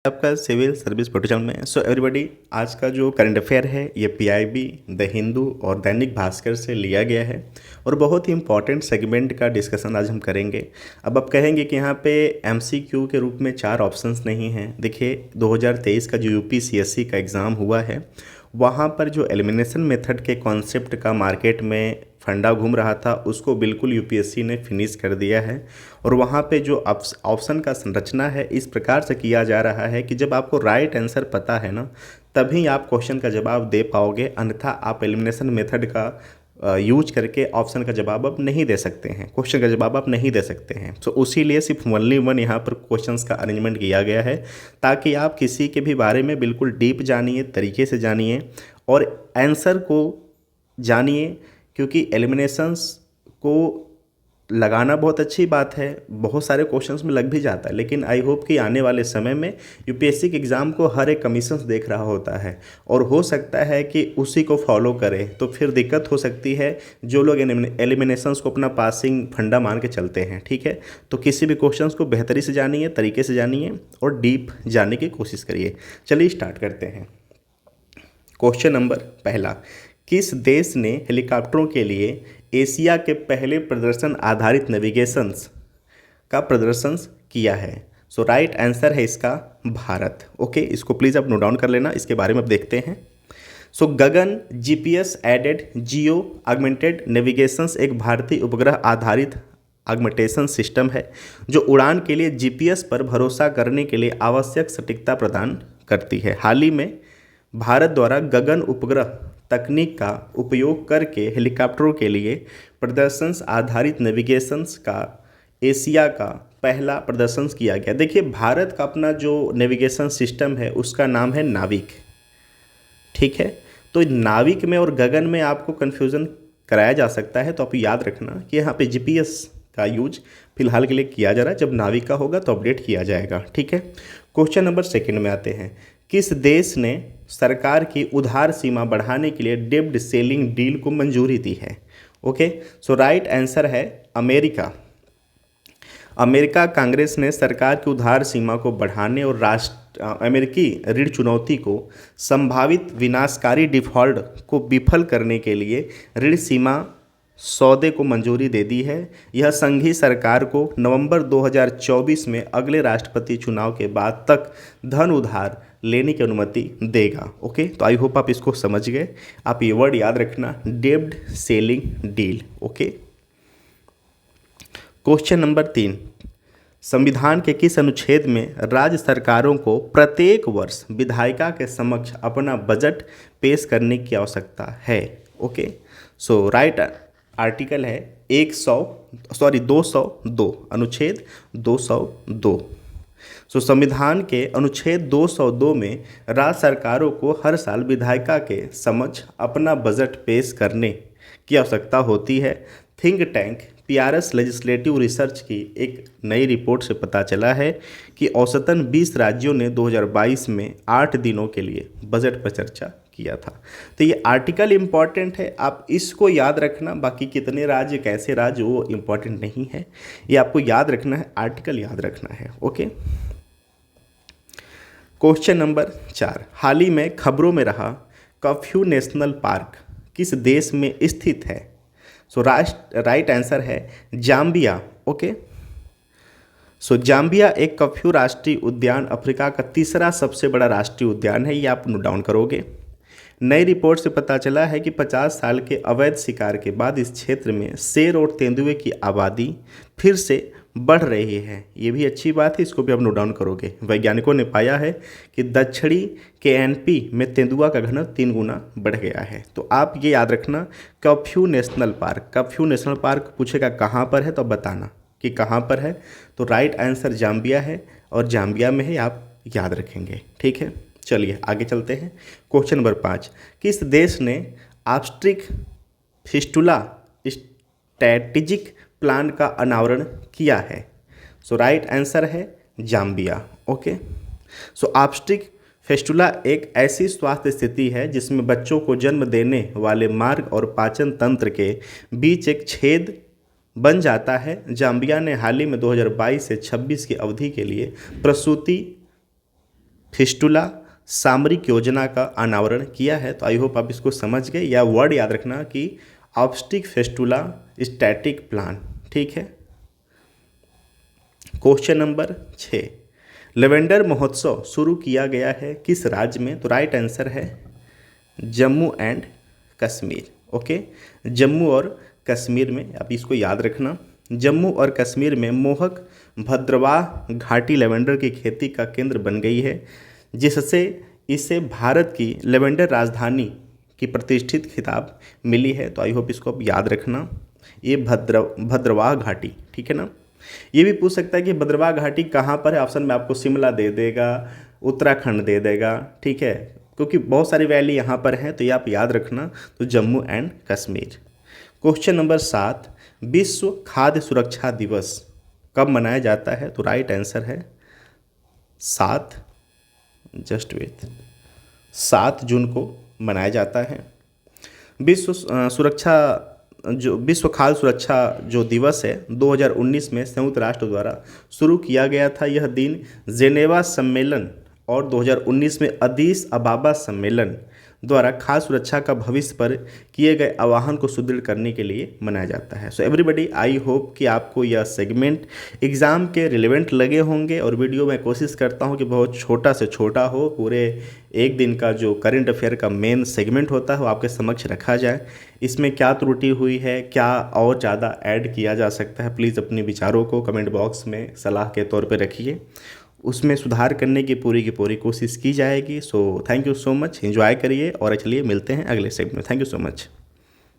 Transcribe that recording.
आपका civil service portal में। So everybody, आज का जो करंट अफेयर है ये पीआईबी, द हिंदू और दैनिक भास्कर से लिया गया है और बहुत ही इंपॉर्टेंट सेगमेंट का डिस्कशन आज हम करेंगे। अब आप कहेंगे कि यहाँ पे एमसीक्यू के रूप में 4 ऑप्शंस नहीं हैं। देखिए, 2023 का जो यूपीसीएससी का एग्ज़ाम हुआ है वहाँ पर जो एलिमिनेशन मेथड के कॉन्सेप्ट का मार्केट में फंडा घूम रहा था उसको बिल्कुल यूपीएससी ने फिनिश कर दिया है। और वहाँ पे जो ऑप्शन का संरचना है इस प्रकार से किया जा रहा है कि जब आपको राइट आंसर पता है ना, तभी आप क्वेश्चन का जवाब दे पाओगे, अन्यथा आप एलिमिनेशन मेथड का यूज करके ऑप्शन का जवाब आप नहीं दे सकते हैं, क्वेश्चन का जवाब आप नहीं दे सकते हैं। तो उसी लिए सिर्फ ओनली वन यहाँ पर क्वेश्चंस का अरेंजमेंट किया गया है ताकि आप किसी के भी बारे में बिल्कुल डीप जानिए, तरीके से जानिए और आंसर को जानिए। क्योंकि एलिमिनेशंस को लगाना बहुत अच्छी बात है, बहुत सारे क्वेश्चंस में लग भी जाता है, लेकिन आई होप कि आने वाले समय में यूपीएससी के एग्ज़ाम को हर एक कमीशंस देख रहा होता है और हो सकता है कि उसी को फॉलो करे, तो फिर दिक्कत हो सकती है जो लोग एलिमिनेशंस को अपना पासिंग फंडा मान के चलते हैं। ठीक है, तो किसी भी क्वेश्चंस को बेहतरी से जानिए, तरीके से जानिए और डीप जानने की कोशिश करिए। चलिए स्टार्ट करते हैं। क्वेश्चन नंबर पहला, किस देश ने हेलीकॉप्टरों के लिए एशिया के पहले प्रदर्शन आधारित नेविगेशंस का प्रदर्शन किया है? सो राइट आंसर है इसका भारत। ओके, इसको प्लीज़ आप नोट डाउन कर लेना, इसके बारे में अब देखते हैं। So Gagan GPS aided geo augmented navigations एक भारतीय उपग्रह आधारित ऑगमेंटेशन सिस्टम है जो उड़ान के लिए जीपीएस पर भरोसा करने के लिए आवश्यक सटीकता प्रदान करती है। हाल ही में भारत द्वारा गगन उपग्रह तकनीक का उपयोग करके हेलीकॉप्टरों के लिए प्रदर्शन आधारित नेविगेशंस का एशिया का पहला प्रदर्शन किया गया। देखिए, भारत का अपना जो नेविगेशन सिस्टम है उसका नाम है नाविक। ठीक है, तो नाविक में और गगन में आपको कन्फ्यूज़न कराया जा सकता है, तो आप याद रखना कि यहाँ पे जीपीएस का यूज फिलहाल के लिए किया जा रहा है, जब नाविक का होगा तो अपडेट किया जाएगा। ठीक है, क्वेश्चन नंबर सेकंड में आते हैं। किस देश ने सरकार की उधार सीमा बढ़ाने के लिए डेब्ट सेलिंग डील को मंजूरी दी है? ओके, सो राइट आंसर है अमेरिका। अमेरिका कांग्रेस ने सरकार की उधार सीमा को बढ़ाने और अमेरिकी ऋण चुनौती को संभावित विनाशकारी डिफॉल्ट को विफल करने के लिए ऋण सीमा सौदे को मंजूरी दे दी है। यह संघीय सरकार को नवंबर 2024 में अगले राष्ट्रपति चुनाव के बाद तक धन उधार लेने की अनुमति देगा। ओके, तो आई होप आप इसको समझ गए। आप ये वर्ड याद रखना, डेब्ट selling deal. Okay, question number 3, संविधान के किस अनुच्छेद में राज्य सरकारों को प्रत्येक वर्ष विधायिका के समक्ष अपना बजट पेश करने की आवश्यकता है? ओके, सो राइट आर्टिकल है 202, अनुच्छेद 202। सो संविधान के अनुच्छेद 202 में राज्य सरकारों को हर साल विधायिका के समक्ष अपना बजट पेश करने की आवश्यकता होती है। Think tank PRS legislative research की एक नई रिपोर्ट से पता चला है कि औसतन 20 राज्यों ने 2022 में 8 दिनों के लिए बजट पर चर्चा किया था। तो ये आर्टिकल इम्पॉर्टेंट है, आप इसको याद रखना। बाकी कितने राज्य, कैसे राज्य, वो इम्पॉर्टेंट नहीं है, ये आपको याद रखना है, आर्टिकल याद रखना है। ओके, क्वेश्चन नंबर 4, हाल ही में खबरों में रहा कफ्यू नेशनल पार्क किस देश में स्थित है? सो राइट आंसर है जाम्बिया। ओके, सो जाम्बिया एक कफ्यू राष्ट्रीय उद्यान अफ्रीका का तीसरा सबसे बड़ा राष्ट्रीय उद्यान है, ये आप नोट डाउन करोगे। नई रिपोर्ट से पता चला है कि 50 साल के अवैध शिकार के बाद इस क्षेत्र में शेर और तेंदुए की आबादी फिर से बढ़ रही है। ये भी अच्छी बात है, इसको भी आप नोट डाउन करोगे। वैज्ञानिकों ने पाया है कि दक्षिणी केएनपी में तेंदुआ का घनत्व 3 गुना बढ़ गया है। तो आप ये याद रखना, curfew national park, curfew national park पूछेगा कहाँ पर है तो बताना कि कहाँ पर है। तो राइट आंसर जाम्बिया है और जाम्बिया में है, आप याद रखेंगे। ठीक है, चलिए आगे चलते हैं। क्वेश्चन नंबर 5, किस देश ने ऑब्स्ट्रिक फिस्टुला स्ट्रैटेजिक प्लान का अनावरण किया है? सो राइट आंसर है जाम्बिया। ओके, सो ऑब्स्ट्रिक फिस्टुला एक ऐसी स्वास्थ्य स्थिति है जिसमें बच्चों को जन्म देने वाले मार्ग और पाचन तंत्र के बीच एक छेद बन जाता है। जाम्बिया ने हाल ही में 2022 से 26 की अवधि के लिए प्रसूति फिस्टुला सामरिक योजना का अनावरण किया है। तो आई होप आप इसको समझ गए, या वर्ड याद रखना कि ऑप्टिक फिस्टुला स्टैटिक प्लान, ठीक है। क्वेश्चन नंबर 6, लेवेंडर महोत्सव शुरू किया गया है किस राज्य में? तो राइट आंसर है जम्मू एंड कश्मीर। ओके, जम्मू और कश्मीर में, आप इसको याद रखना। जम्मू और कश्मीर में मोहक भद्रवाह घाटी लेवेंडर की खेती का केंद्र बन गई है, जिससे इसे भारत की लेवेंडर राजधानी की प्रतिष्ठित खिताब मिली है। तो आई होप इसको आप याद रखना, ये भद्रवाह घाटी, ठीक है ना। ये भी पूछ सकता है कि भद्रवाह घाटी कहाँ पर है, ऑप्शन में आपको शिमला दे देगा, उत्तराखंड दे देगा, ठीक है, क्योंकि बहुत सारी वैली यहाँ पर हैं, तो ये आप याद रखना। तो Jammu and Kashmir. Question number 7, विश्व खाद्य सुरक्षा दिवस कब मनाया जाता है? तो राइट आंसर है 7 जून को मनाया जाता है। विश्व खाद्य सुरक्षा जो दिवस है 2019 में संयुक्त राष्ट्र द्वारा शुरू किया गया था। यह दिन जेनेवा सम्मेलन और 2019 में अदीस अबाबा सम्मेलन द्वारा खाद्य सुरक्षा का भविष्य पर किए गए आह्वान को सुदृढ़ करने के लिए मनाया जाता है। सो एवरीबॉडी, आई होप कि आपको यह सेगमेंट एग्ज़ाम के रिलेवेंट लगे होंगे, और वीडियो मैं कोशिश करता हूं कि बहुत छोटा से छोटा हो, पूरे एक दिन का जो करंट अफेयर का मेन सेगमेंट होता है वो आपके समक्ष रखा जाए। इसमें क्या त्रुटि हुई है, क्या और ज़्यादा ऐड किया जा सकता है, प्लीज़ अपने विचारों को कमेंट बॉक्स में सलाह के तौर पर रखिए, उसमें सुधार करने की पूरी कोशिश की जाएगी। So thank you so much, enjoy करिए, और चलिए मिलते हैं अगले सेगमेंट में। Thank you so much.